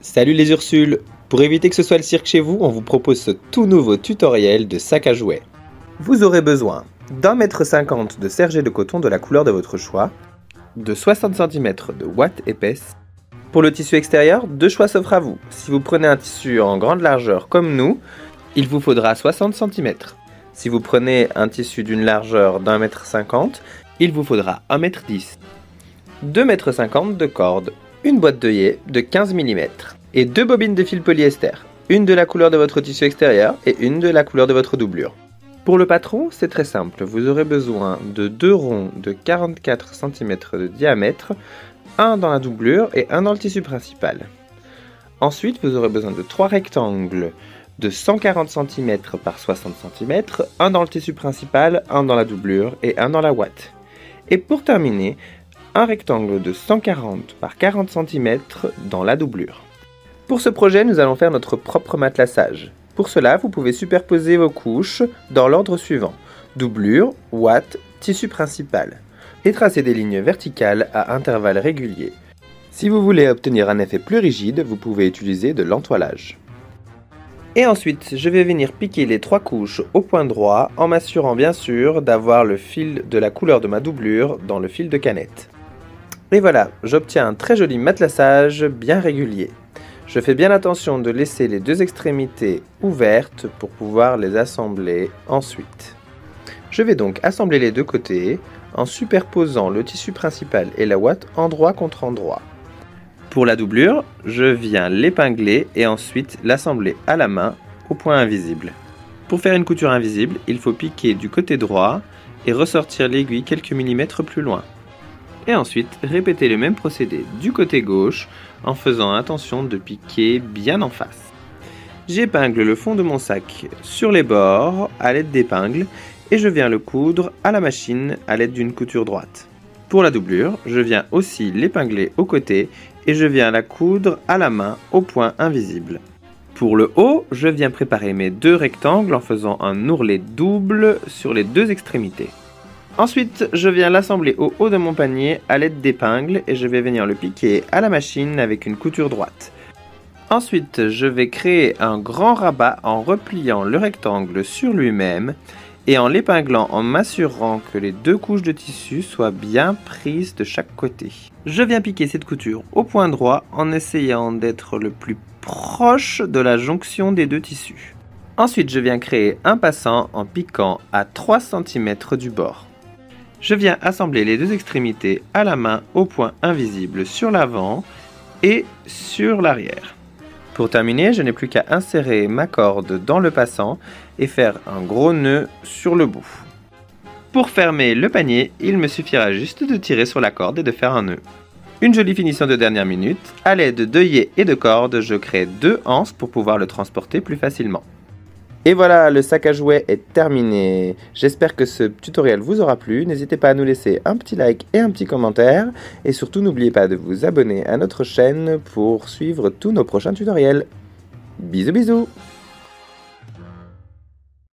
Salut les Ursules! Pour éviter que ce soit le cirque chez vous, on vous propose ce tout nouveau tutoriel de sac à jouets. Vous aurez besoin d'1,50 m de serge de coton de la couleur de votre choix, de 60 cm de ouate épaisse. Pour le tissu extérieur, deux choix s'offrent à vous. Si vous prenez un tissu en grande largeur comme nous, il vous faudra 60 cm. Si vous prenez un tissu d'une largeur d'1,50 m, il vous faudra 1,10 m. 2,50 m de corde, une boîte d'œillet de 15 mm et deux bobines de fil polyester, une de la couleur de votre tissu extérieur et une de la couleur de votre doublure. Pour le patron, c'est très simple, vous aurez besoin de deux ronds de 44 cm de diamètre, un dans la doublure et un dans le tissu principal. Ensuite, vous aurez besoin de trois rectangles de 140 cm par 60 cm, un dans le tissu principal, un dans la doublure et un dans la ouate. Et pour terminer, un rectangle de 140 par 40 cm dans la doublure. Pour ce projet, nous allons faire notre propre matelassage. Pour cela, vous pouvez superposer vos couches dans l'ordre suivant: doublure, ouate, tissu principal, et tracer des lignes verticales à intervalles réguliers. Si vous voulez obtenir un effet plus rigide, vous pouvez utiliser de l'entoilage. Et ensuite, je vais venir piquer les trois couches au point droit en m'assurant bien sûr d'avoir le fil de la couleur de ma doublure dans le fil de canette. Et voilà, j'obtiens un très joli matelassage bien régulier. Je fais bien attention de laisser les deux extrémités ouvertes pour pouvoir les assembler ensuite. Je vais donc assembler les deux côtés en superposant le tissu principal et la ouate endroit contre endroit. Pour la doublure, je viens l'épingler et ensuite l'assembler à la main au point invisible. Pour faire une couture invisible, il faut piquer du côté droit et ressortir l'aiguille quelques millimètres plus loin. Et ensuite, répéter le même procédé du côté gauche en faisant attention de piquer bien en face. J'épingle le fond de mon sac sur les bords à l'aide d'épingles et je viens le coudre à la machine à l'aide d'une couture droite. Pour la doublure, je viens aussi l'épingler au côté et je viens la coudre à la main au point invisible. Pour le haut, je viens préparer mes deux rectangles en faisant un ourlet double sur les deux extrémités. Ensuite, je viens l'assembler au haut de mon panier à l'aide d'épingles et je vais venir le piquer à la machine avec une couture droite. Ensuite, je vais créer un grand rabat en repliant le rectangle sur lui-même et en l'épinglant en m'assurant que les deux couches de tissu soient bien prises de chaque côté. Je viens piquer cette couture au point droit en essayant d'être le plus proche de la jonction des deux tissus. Ensuite, je viens créer un passant en piquant à 3 cm du bord. Je viens assembler les deux extrémités à la main au point invisible sur l'avant et sur l'arrière. Pour terminer, je n'ai plus qu'à insérer ma corde dans le passant et faire un gros nœud sur le bout. Pour fermer le panier, il me suffira juste de tirer sur la corde et de faire un nœud. Une jolie finition de dernière minute. À l'aide d'œillets et de cordes, je crée deux anses pour pouvoir le transporter plus facilement. Et voilà, le sac à jouets est terminé. J'espère que ce tutoriel vous aura plu. N'hésitez pas à nous laisser un petit like et un petit commentaire. Et surtout, n'oubliez pas de vous abonner à notre chaîne pour suivre tous nos prochains tutoriels. Bisous bisous!